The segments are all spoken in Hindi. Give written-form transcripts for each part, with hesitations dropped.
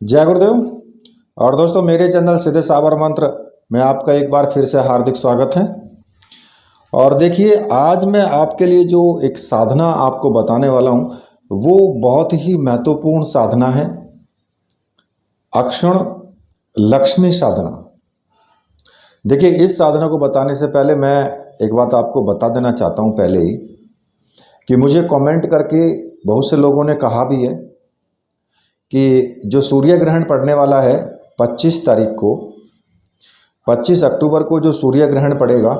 जय गुरुदेव। और दोस्तों, मेरे चैनल सीधे साबर मंत्र में आपका एक बार फिर से हार्दिक स्वागत है। और देखिए, आज मैं आपके लिए जो एक साधना आपको बताने वाला हूँ वो बहुत ही महत्वपूर्ण साधना है, अक्षण लक्ष्मी साधना। देखिए, इस साधना को बताने से पहले मैं एक बात आपको बता देना चाहता हूँ पहले ही, कि मुझे कमेंट करके बहुत से लोगों ने कहा भी है कि जो सूर्य ग्रहण पड़ने वाला है 25 तारीख को, 25 अक्टूबर को जो सूर्य ग्रहण पड़ेगा,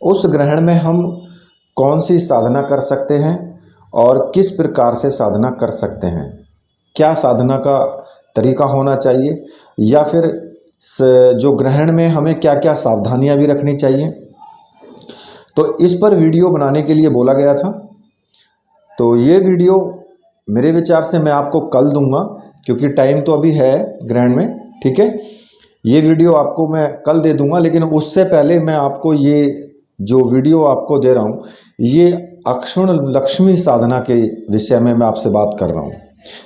उस ग्रहण में हम कौन सी साधना कर सकते हैं और किस प्रकार से साधना कर सकते हैं, क्या साधना का तरीका होना चाहिए, या फिर जो ग्रहण में हमें क्या क्या सावधानियां भी रखनी चाहिए, तो इस पर वीडियो बनाने के लिए बोला गया था। तो ये वीडियो मेरे विचार से मैं आपको कल दूंगा, क्योंकि टाइम तो अभी है ग्रहण में, ठीक है। ये वीडियो आपको मैं कल दे दूंगा, लेकिन उससे पहले मैं आपको ये जो वीडियो आपको दे रहा हूँ, ये अक्षुण लक्ष्मी साधना के विषय में मैं आपसे बात कर रहा हूँ।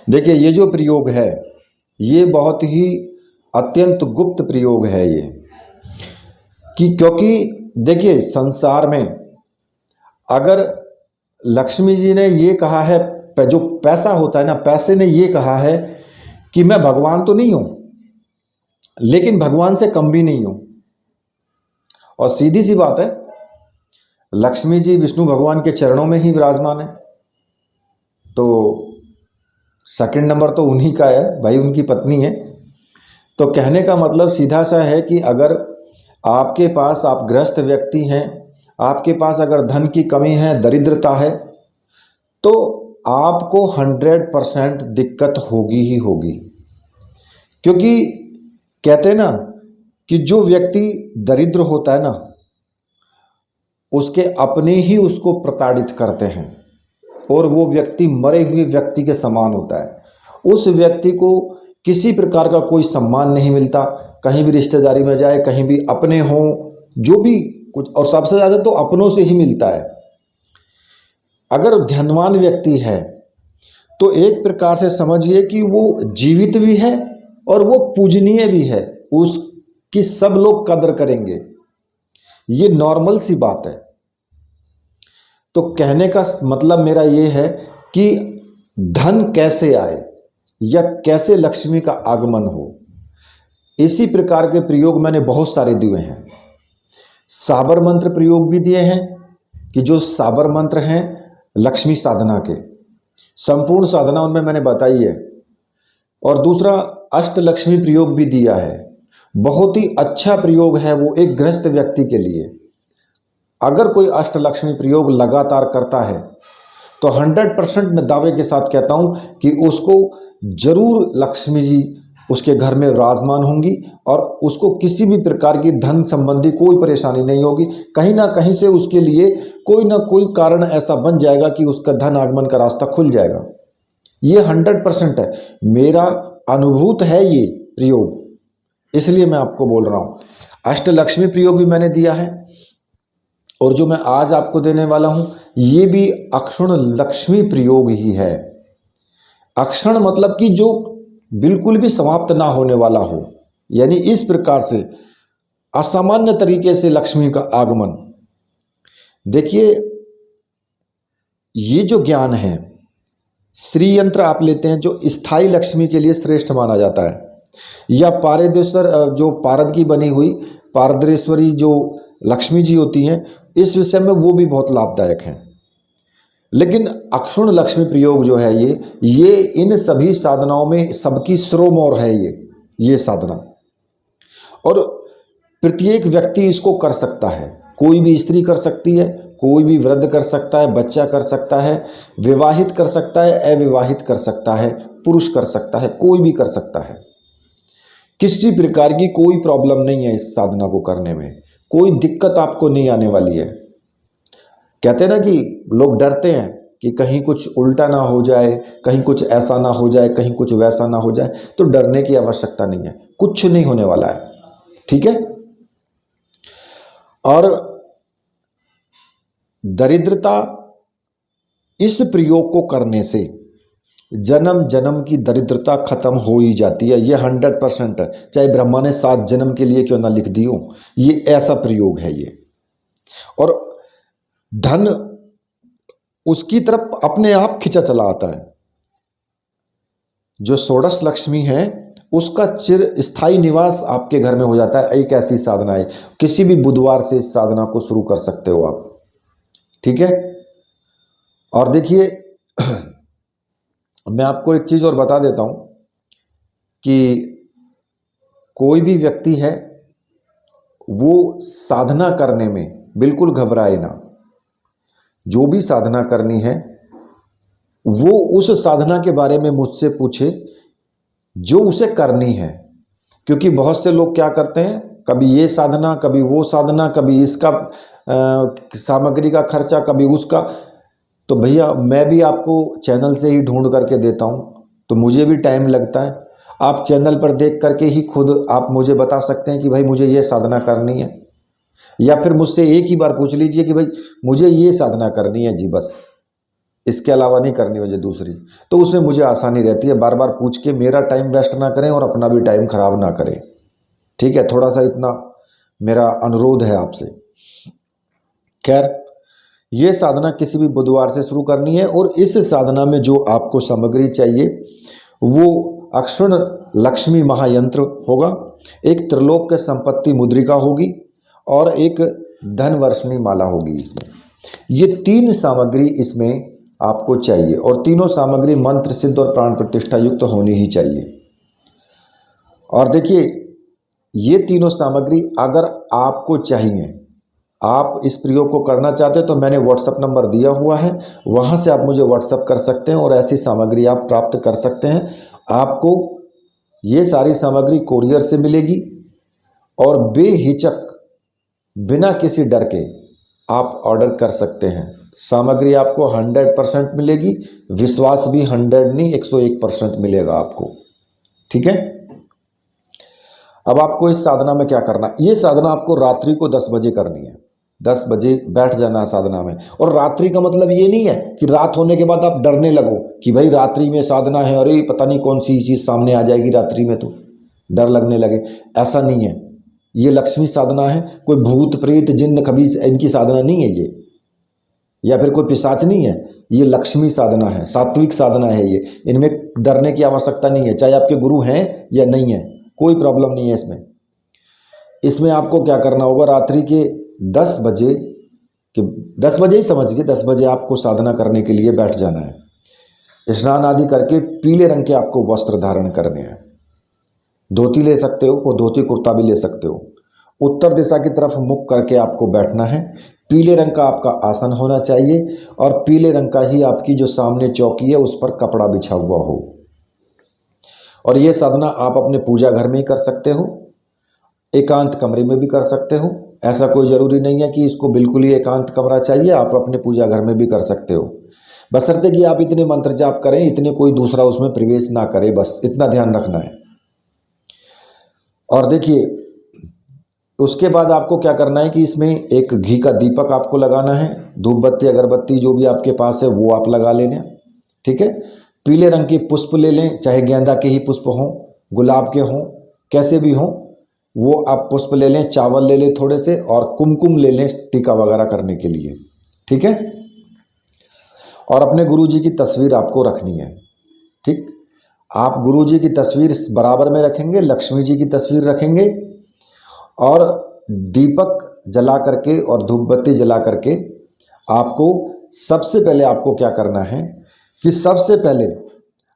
देखिए, ये जो प्रयोग है ये बहुत ही अत्यंत गुप्त प्रयोग है ये, क्योंकि देखिए, संसार में अगर लक्ष्मी जी ने ये कहा है, जो पैसा होता है ना, पैसे ने ये कहा है कि मैं भगवान तो नहीं हूं, लेकिन भगवान से कम भी नहीं हूं। और सीधी सी बात है, लक्ष्मी जी विष्णु भगवान के चरणों में ही विराजमान है, तो सेकंड नंबर तो उन्हीं का है भाई, उनकी पत्नी है। तो कहने का मतलब सीधा सा है कि अगर आपके पास, आप ग्रस्त व्यक्ति हैं, आपके पास अगर धन की कमी है, दरिद्रता है, तो आपको 100% दिक्कत होगी ही होगी। क्योंकि कहते हैं ना कि जो व्यक्ति दरिद्र होता है ना, उसके अपने ही उसको प्रताड़ित करते हैं, और वो व्यक्ति मरे हुए व्यक्ति के समान होता है। उस व्यक्ति को किसी प्रकार का कोई सम्मान नहीं मिलता, कहीं भी रिश्तेदारी में जाए, कहीं भी अपने हों, जो भी कुछ, और सबसे ज़्यादा तो अपनों से ही मिलता है। अगर धनवान व्यक्ति है तो एक प्रकार से समझिए कि वो जीवित भी है और वो पूजनीय भी है, उसकी सब लोग कदर करेंगे, ये नॉर्मल सी बात है। तो कहने का मतलब मेरा ये है कि धन कैसे आए या कैसे लक्ष्मी का आगमन हो, इसी प्रकार के प्रयोग मैंने बहुत सारे दिए हैं। साबर मंत्र प्रयोग भी दिए हैं, कि जो साबर मंत्र हैं लक्ष्मी साधना के, संपूर्ण साधना उनमें मैंने बताई है। और दूसरा अष्टलक्ष्मी प्रयोग भी दिया है, बहुत ही अच्छा प्रयोग है वो एक गृहस्थ व्यक्ति के लिए। अगर कोई अष्टलक्ष्मी प्रयोग लगातार करता है तो 100% मैं दावे के साथ कहता हूं कि उसको जरूर लक्ष्मी जी उसके घर में विराजमान होंगी, और उसको किसी भी प्रकार की धन संबंधी कोई परेशानी नहीं होगी। कहीं ना कहीं से उसके लिए कोई ना कोई कारण ऐसा बन जाएगा कि उसका धन आगमन का रास्ता खुल जाएगा। ये 100% है, मेरा अनुभूत है ये प्रयोग, इसलिए मैं आपको बोल रहा हूं। अष्टलक्ष्मी प्रयोग भी मैंने दिया है, और जो मैं आज आपको देने वाला हूं ये भी अक्षुण लक्ष्मी प्रयोग ही है। अक्षण मतलब कि जो बिल्कुल भी समाप्त ना होने वाला हो, यानी इस प्रकार से असामान्य तरीके से लक्ष्मी का आगमन। देखिए, ये जो ज्ञान है, श्री यंत्र आप लेते हैं जो स्थायी लक्ष्मी के लिए श्रेष्ठ माना जाता है, या पारदेश्वर, जो पारद की बनी हुई पारदेश्वरी जो लक्ष्मी जी होती हैं, इस विषय में वो भी बहुत लाभदायक हैं। लेकिन अक्षुण लक्ष्मी प्रयोग जो है ये इन सभी साधनाओं में सबकी सिरोमौर है ये साधना। और प्रत्येक व्यक्ति इसको कर सकता है, कोई भी स्त्री कर सकती है, कोई भी वृद्ध कर सकता है, बच्चा कर सकता है, विवाहित कर सकता है, अविवाहित कर सकता है, पुरुष कर सकता है, कोई भी कर सकता है। किसी प्रकार की कोई प्रॉब्लम नहीं है इस साधना को करने में, कोई दिक्कत आपको नहीं आने वाली है। कहते हैं ना कि लोग डरते हैं कि कहीं कुछ उल्टा ना हो जाए, कहीं कुछ ऐसा ना हो जाए, कहीं कुछ वैसा ना हो जाए, तो डरने की आवश्यकता नहीं है, कुछ नहीं होने वाला है, ठीक है। और दरिद्रता, इस प्रयोग को करने से जन्म जन्म की दरिद्रता खत्म हो ही जाती है। ये 100% है, चाहे ब्रह्मा ने 7 जन्म के लिए क्यों ना लिख दी हो, ये ऐसा प्रयोग है ये। और धन उसकी तरफ अपने आप खिंचा चला आता है। जो षोडश लक्ष्मी है उसका चिर स्थायी निवास आपके घर में हो जाता है। एक ऐसी साधना है, किसी भी बुधवार से इस साधना को शुरू कर सकते हो आप, ठीक है। और देखिए मैं आपको एक चीज और बता देता हूं कि कोई भी व्यक्ति है वो साधना करने में बिल्कुल घबराए ना। जो भी साधना करनी है वो उस साधना के बारे में मुझसे पूछे जो उसे करनी है। क्योंकि बहुत से लोग क्या करते हैं, कभी ये साधना, कभी वो साधना, कभी इसका सामग्री का खर्चा, कभी उसका। तो भैया मैं भी आपको चैनल से ही ढूंढ करके देता हूँ, तो मुझे भी टाइम लगता है। आप चैनल पर देख करके ही खुद आप मुझे बता सकते हैं कि भाई मुझे ये साधना करनी है, या फिर मुझसे एक ही बार पूछ लीजिए कि भाई मुझे ये साधना करनी है जी, बस इसके अलावा नहीं करनी मुझे दूसरी। तो उसमें मुझे आसानी रहती है, बार बार पूछ के मेरा टाइम वेस्ट ना करें और अपना भी टाइम खराब ना करें, ठीक है। थोड़ा सा इतना मेरा अनुरोध है आपसे। खैर, ये साधना किसी भी बुधवार से शुरू करनी है और इस साधना में जो आपको सामग्री चाहिए वो अक्षुण लक्ष्मी महायंत्र होगा, एक त्रिलोक के संपत्ति मुद्रिका होगी और एक धन वर्षणी माला होगी। इसमें ये 3 सामग्री इसमें आपको चाहिए और तीनों सामग्री मंत्र सिद्ध और प्राण प्रतिष्ठा युक्त होनी ही चाहिए। और देखिए ये तीनों सामग्री अगर आपको चाहिए, आप इस प्रयोग को करना चाहते हो, तो मैंने व्हाट्सएप नंबर दिया हुआ है, वहां से आप मुझे व्हाट्सएप कर सकते हैं और ऐसी सामग्री आप प्राप्त कर सकते हैं। आपको ये सारी सामग्री कोरियर से मिलेगी और बेहिचक बिना किसी डर के आप ऑर्डर कर सकते हैं। सामग्री आपको 100% मिलेगी, विश्वास भी 100 नहीं 101% मिलेगा आपको, ठीक है। अब आपको इस साधना में क्या करना, ये साधना आपको रात्रि को 10 बजे करनी है। 10 बजे बैठ जाना है साधना में। और रात्रि का मतलब ये नहीं है कि रात होने के बाद आप डरने लगो कि भाई रात्रि में साधना है, अरे पता नहीं कौन सी चीज़ सामने आ जाएगी रात्रि में, तो डर लगने लगे। ऐसा नहीं है, ये लक्ष्मी साधना है, कोई भूत प्रेत जिन्न खबीस इनकी साधना नहीं है ये, या फिर कोई पिशाच नहीं है। ये लक्ष्मी साधना है, सात्विक साधना है ये। इनमें डरने की आवश्यकता नहीं है, चाहे आपके गुरु हैं या नहीं है, कोई प्रॉब्लम नहीं है इसमें। इसमें आपको क्या करना होगा, रात्रि के 10 बजे के 10 बजे ही समझिए, 10 बजे आपको साधना करने के लिए बैठ जाना है। स्नान आदि करके पीले रंग के आपको वस्त्र धारण करने हैं। धोती ले सकते हो, को धोती कुर्ता भी ले सकते हो। उत्तर दिशा की तरफ मुख करके आपको बैठना है। पीले रंग का आपका आसन होना चाहिए और पीले रंग का ही आपकी जो सामने चौकी है उस पर कपड़ा बिछा हुआ हो। और ये साधना आप अपने पूजा घर में ही कर सकते हो, एकांत कमरे में भी कर सकते हो। ऐसा कोई ज़रूरी नहीं है कि इसको बिल्कुल ही एकांत कमरा चाहिए, आप अपने पूजा घर में भी कर सकते हो, बशर्ते कि आप इतने मंत्र जाप करें, इतने कोई दूसरा उसमें प्रवेश ना करे, बस इतना ध्यान रखना है। और देखिए उसके बाद आपको क्या करना है कि इसमें एक घी का दीपक आपको लगाना है। धूप बत्ती अगरबत्ती जो भी आपके पास है वो आप लगा लेना, ठीक है। पीले रंग के पुष्प ले लें, चाहे गेंदा के ही पुष्प हों, गुलाब के हों, कैसे भी हों, वो आप पुष्प ले लें। चावल ले लें थोड़े से और कुमकुम ले लें टीका वगैरह करने के लिए, ठीक है। और अपने गुरुजी की तस्वीर आपको रखनी है, ठीक। आप गुरुजी की तस्वीर बराबर में रखेंगे, लक्ष्मी जी की तस्वीर रखेंगे और दीपक जला करके और धूप बत्ती जला करके आपको सबसे पहले आपको क्या करना है कि सबसे पहले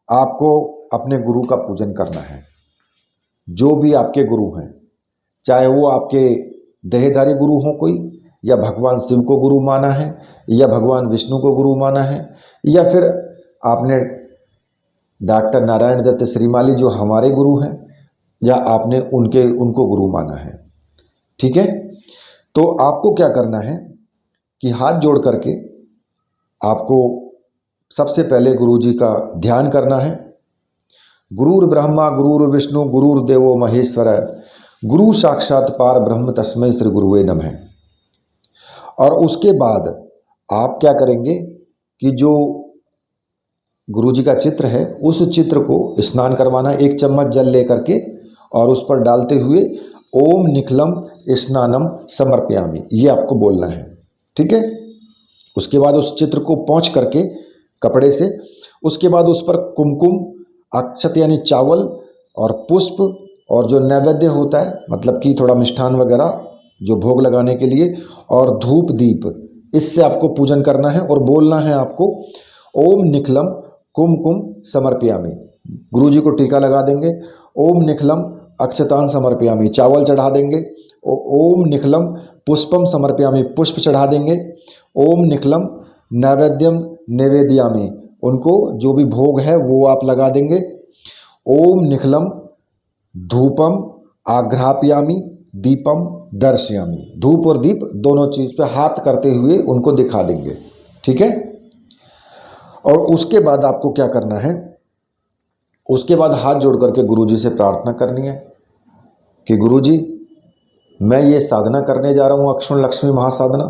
आपको अपने गुरु का पूजन करना है। जो भी आपके गुरु हैं, चाहे वो आपके देहधारी गुरु हों कोई, या भगवान शिव को गुरु माना है, या भगवान विष्णु को गुरु माना है, या फिर आपने डॉक्टर नारायण दत्त श्रीमाली जो हमारे गुरु हैं, या आपने उनको गुरु माना है, ठीक है। तो आपको क्या करना है कि हाथ जोड़ करके आपको सबसे पहले गुरु जी का ध्यान करना है। गुरुर् ब्रह्मा गुरुर् विष्णु गुरुर्देवो महेश्वर, गुरु साक्षात पार ब्रह्म तस्मै श्री गुरुवे नमः। और उसके बाद आप क्या करेंगे कि जो गुरुजी का चित्र है, उस चित्र को स्नान करवाना, 1 चम्मच जल लेकर के और उस पर डालते हुए ओम निखिलम स्नानम समर्पयामि, ये आपको बोलना है। ठीक है। उसके बाद उस चित्र को पोंछ करके कपड़े से, उसके बाद उस पर कुमकुम, अक्षत यानी चावल और पुष्प और जो नैवेद्य होता है, मतलब कि थोड़ा मिष्ठान वगैरह जो भोग लगाने के लिए, और धूप दीप, इससे आपको पूजन करना है और बोलना है आपको ओम निखिलम कुमकुम समर्पयामि। गुरुजी को टीका लगा देंगे, ओम निखिलम अक्षतान समर्पयामि, चावल चढ़ा देंगे, ओम निखिलम पुष्पम समर्पयामि, पुष्प चढ़ा देंगे, ओम निखिलम नैवेद्यम निवेदयामि, उनको जो भी भोग है वो आप लगा देंगे, ओम निखिलम धूपम आघ्रापयामि दीपम दर्शयामि, धूप और दीप दोनों चीज़ पे हाथ करते हुए उनको दिखा देंगे। ठीक है। और उसके बाद आपको क्या करना है, उसके बाद हाथ जोड़ करके गुरुजी से प्रार्थना करनी है कि गुरुजी मैं ये साधना करने जा रहा हूँ, अक्षुण लक्ष्मी महासाधना,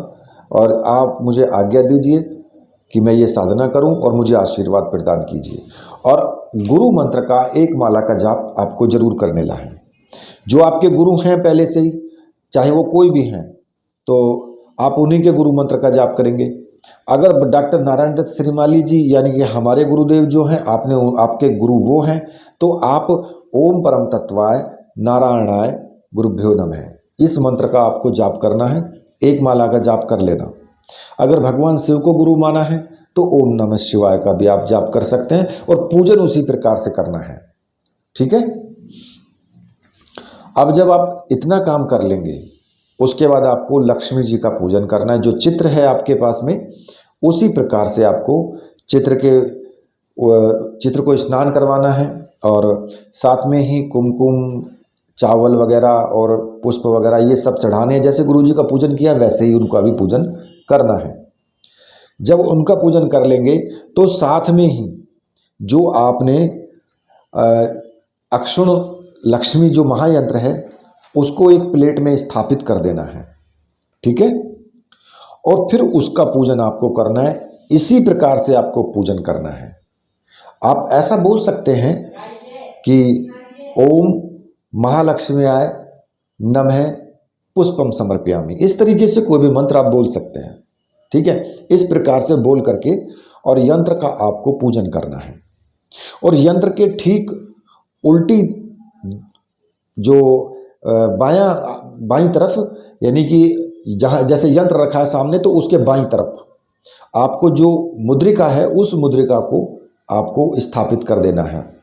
और आप मुझे आज्ञा दीजिए कि मैं ये साधना करूं और मुझे आशीर्वाद प्रदान कीजिए। और गुरु मंत्र का 1 माला का जाप आपको जरूर करने ला है। जो आपके गुरु हैं पहले से ही, चाहे वो कोई भी हैं, तो आप उन्हीं के गुरु मंत्र का जाप करेंगे। अगर डॉक्टर नारायण दत्त श्रीमाली जी यानी कि हमारे गुरुदेव जो हैं, आपके गुरु वो हैं, तो आप ओम परम तत्वाय नारायणाय गुरुभ्यो नमः, इस मंत्र का आपको जाप करना है। 1 माला का जाप कर लेना। अगर भगवान शिव को गुरु माना है तो ओम नमः शिवाय का भी आप जाप कर सकते हैं और पूजन उसी प्रकार से करना है। ठीक है। अब जब आप इतना काम कर लेंगे, उसके बाद आपको लक्ष्मी जी का पूजन करना है। जो चित्र है आपके पास में, उसी प्रकार से आपको चित्र को स्नान करवाना है और साथ में ही कुमकुम, चावल वगैरह और पुष्प वगैरह ये सब चढ़ाने हैं। जैसे गुरुजी का पूजन किया वैसे ही उनका भी पूजन करना है। जब उनका पूजन कर लेंगे तो साथ में ही जो आपने अक्षुण लक्ष्मी जो महायंत्र है उसको एक प्लेट में स्थापित कर देना है। ठीक है। और फिर उसका पूजन आपको करना है। इसी प्रकार से आपको पूजन करना है। आप ऐसा बोल सकते हैं कि ओम महालक्ष्म्याय नमः पुष्पम समर्पयामि, इस तरीके से कोई भी मंत्र आप बोल सकते हैं। ठीक है। इस प्रकार से बोल करके और यंत्र का आपको पूजन करना है। और यंत्र के ठीक उल्टी जो बाईं तरफ, यानी कि जहाँ जैसे यंत्र रखा है सामने, तो उसके बाईं तरफ आपको जो मुद्रिका है उस मुद्रिका को आपको स्थापित कर देना है।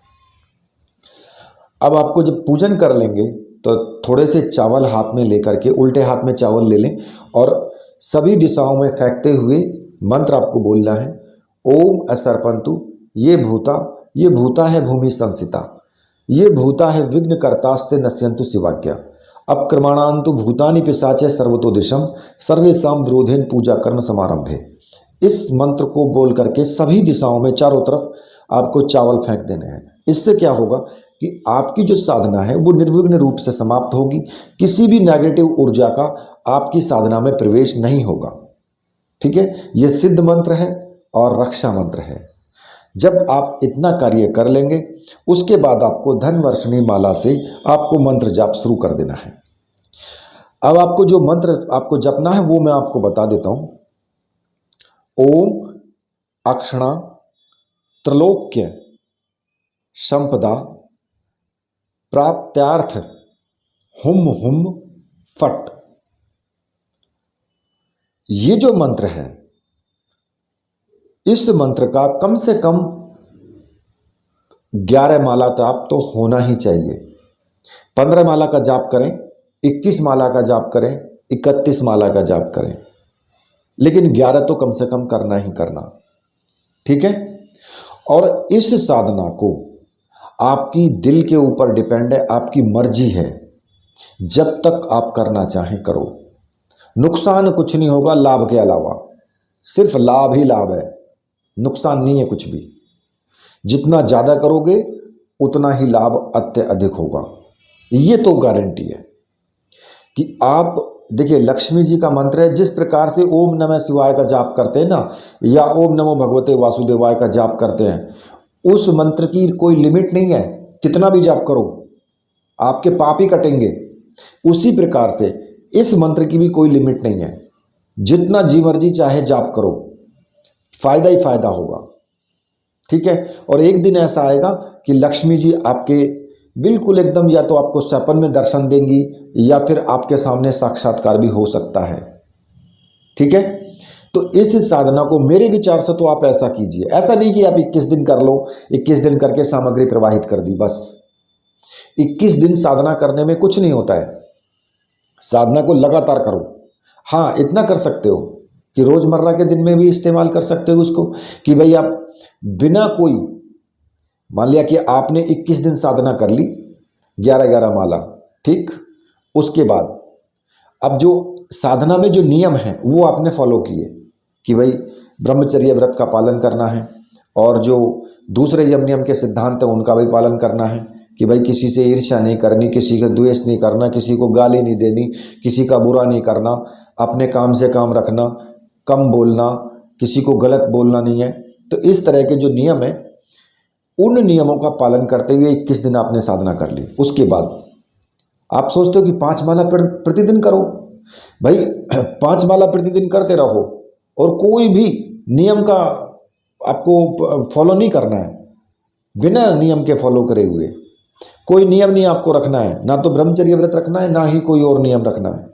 अब आपको जब पूजन कर लेंगे तो थोड़े से चावल हाथ में लेकर के, उल्टे हाथ में चावल ले लें और सभी दिशाओं में फेंकते हुए मंत्र आपको बोलना है, ओम असर्पंतु ये भूता है भूमि संसिता, ये भूता है विघ्न कर्तास्ते नश्यंतु शिवाज्ञा, अपक्रमणांतु भूतानि पिशाचे सर्वतो दिशम सर्वेषां विरोधेन पूजा कर्म समारंभे। इस मंत्र को बोल करके सभी दिशाओं में चारों तरफ आपको चावल फेंक देने हैं। इससे क्या होगा कि आपकी जो साधना है वो निर्विघ्न रूप से समाप्त होगी। किसी भी नेगेटिव ऊर्जा का आपकी साधना में प्रवेश नहीं होगा। ठीक है। ये सिद्ध मंत्र है और रक्षा मंत्र है। जब आप इतना कार्य कर लेंगे, उसके बाद आपको धन वर्षणी माला से आपको मंत्र जाप शुरू कर देना है। अब आपको जो मंत्र आपको जपना है वो मैं आपको बता देता हूं। ओम अक्षणा त्रलोक्य संपदा प्राप्त्यार्थ हुम हुम फट। ये जो मंत्र है, इस मंत्र का कम से कम 11 माला जाप तो होना ही चाहिए। 15 माला का जाप करें, 21 माला का जाप करें, 31 माला का जाप करें, लेकिन 11 तो कम से कम करना ही करना। ठीक है। और इस साधना को आपकी दिल के ऊपर डिपेंड है, आपकी मर्जी है। जब तक आप करना चाहें करो, नुकसान कुछ नहीं होगा लाभ के अलावा, सिर्फ लाभ ही लाभ है, नुकसान नहीं है कुछ भी। जितना ज़्यादा करोगे उतना ही लाभ अत्यधिक होगा। ये तो गारंटी है कि आप देखिए लक्ष्मी जी का मंत्र है, जिस प्रकार से ओम नमः शिवाय का जाप करते हैं ना, या ओम नमो भगवते वासुदेवाय का जाप करते हैं, उस मंत्र की कोई लिमिट नहीं है, कितना भी जाप करो आपके पाप ही कटेंगे। उसी प्रकार से इस मंत्र की भी कोई लिमिट नहीं है, जितना जी मर्जी चाहे जाप करो, फायदा ही फायदा होगा। ठीक है। और एक दिन ऐसा आएगा कि लक्ष्मी जी आपके बिल्कुल एकदम, या तो आपको सपन में दर्शन देंगी या फिर आपके सामने साक्षात्कार भी हो सकता है। ठीक है। तो इस साधना को मेरे विचार से तो आप ऐसा कीजिए, ऐसा नहीं कि आप 21 दिन कर लो, 21 दिन करके सामग्री प्रवाहित कर दी बस। 21 दिन साधना करने में कुछ नहीं होता है, साधना को लगातार करो। हाँ, इतना कर सकते हो कि रोजमर्रा के दिन में भी इस्तेमाल कर सकते हो उसको, कि भाई आप बिना कोई, मान लिया कि आपने 21 दिन साधना कर ली, 11-11 माला, ठीक। उसके बाद अब जो साधना में जो नियम हैं वो आपने फॉलो किए, कि भाई ब्रह्मचर्य व्रत का पालन करना है, और जो दूसरे यम नियम के सिद्धांत हैं उनका भी पालन करना है, कि भाई किसी से ईर्ष्या नहीं करनी, किसी का द्वेष नहीं करना, किसी को गाली नहीं देनी, किसी का बुरा नहीं करना, अपने काम से काम रखना, कम बोलना, किसी को गलत बोलना नहीं है। तो इस तरह के जो नियम है, उन नियमों का पालन करते हुए 21 दिन आपने साधना कर ली। उसके बाद आप सोचते हो कि 5 माला प्रतिदिन करो, भाई 5 माला प्रतिदिन करते रहो, और कोई भी नियम का आपको फॉलो नहीं करना है, बिना नियम के फॉलो करे हुए कोई नियम नहीं आपको रखना है, ना तो ब्रह्मचर्य व्रत रखना है, ना ही कोई और नियम रखना है,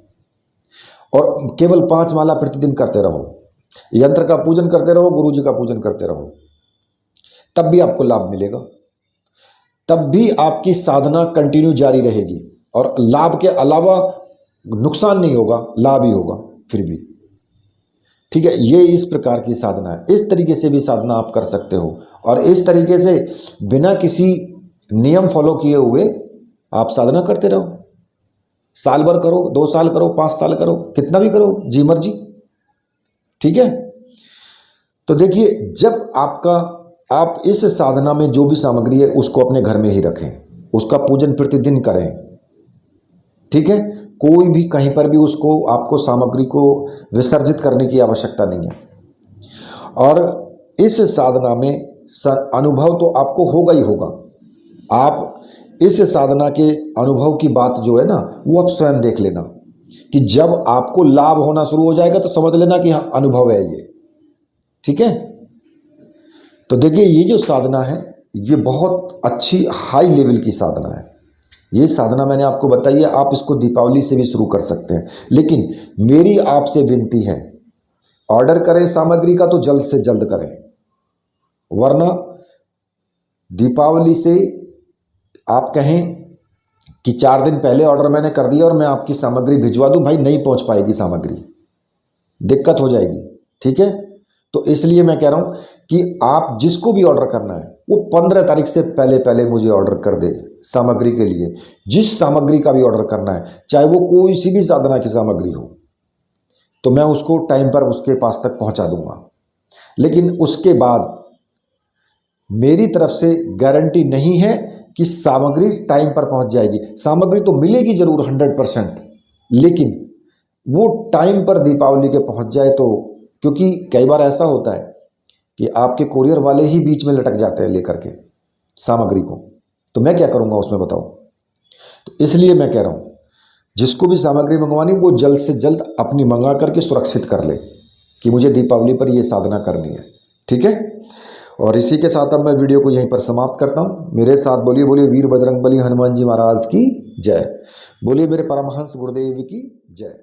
और केवल 5 माला प्रतिदिन करते रहो, यंत्र का पूजन करते रहो, गुरु जी का पूजन करते रहो, तब भी आपको लाभ मिलेगा, तब भी आपकी साधना कंटिन्यू जारी रहेगी, और लाभ के अलावा नुकसान नहीं होगा, लाभ ही होगा फिर भी। ठीक है। ये इस प्रकार की साधना है, इस तरीके से भी साधना आप कर सकते हो, और इस तरीके से बिना किसी नियम फॉलो किए हुए आप साधना करते रहो। साल भर करो, 2 साल करो, 5 साल करो, कितना भी करो, जी मर्जी। ठीक है। तो देखिए, जब आप इस साधना में जो भी सामग्री है उसको अपने घर में ही रखें, उसका पूजन प्रतिदिन करें। ठीक है। कोई भी कहीं पर भी उसको, आपको सामग्री को विसर्जित करने की आवश्यकता नहीं है। और इस साधना में अनुभव तो आपको होगा ही होगा। आप इस साधना के अनुभव की बात जो है ना, वो आप स्वयं देख लेना, कि जब आपको लाभ होना शुरू हो जाएगा तो समझ लेना कि हाँ, अनुभव है ये। ठीक है। तो देखिए, ये जो साधना है ये बहुत अच्छी हाई लेवल की साधना है। ये साधना मैंने आपको बताई है, आप इसको दीपावली से भी शुरू कर सकते हैं। लेकिन मेरी आपसे विनती है, ऑर्डर करें सामग्री का तो जल्द से जल्द करें, वरना दीपावली से आप कहें कि 4 दिन पहले ऑर्डर मैंने कर दिया और मैं आपकी सामग्री भिजवा दूं, भाई नहीं पहुंच पाएगी सामग्री, दिक्कत हो जाएगी। ठीक है। तो इसलिए मैं कह रहा हूं कि आप जिसको भी ऑर्डर करना है वो 15 तारीख से पहले पहले मुझे ऑर्डर कर दे सामग्री के लिए। जिस सामग्री का भी ऑर्डर करना है, चाहे वो कोई सी भी साधना की सामग्री हो, तो मैं उसको टाइम पर उसके पास तक पहुंचा दूंगा। लेकिन उसके बाद मेरी तरफ से गारंटी नहीं है कि सामग्री टाइम पर पहुंच जाएगी। सामग्री तो मिलेगी जरूर 100%, लेकिन वो टाइम पर दीपावली के पहुंच जाए तो, क्योंकि कई बार ऐसा होता है कि आपके कोरियर वाले ही बीच में लटक जाते हैं लेकर के सामग्री को, तो मैं क्या करूंगा उसमें बताओ। तो इसलिए मैं कह रहा हूं, जिसको भी सामग्री मंगवानी वो जल्द से जल्द अपनी मंगा करके सुरक्षित कर ले कि मुझे दीपावली पर ये साधना करनी है। ठीक है। और इसी के साथ अब मैं वीडियो को यहीं पर समाप्त करता हूं। मेरे साथ बोलिए बोलिए वीर बजरंगबली हनुमान जी महाराज की जय। बोलिए मेरे परमहंस गुरुदेव की जय।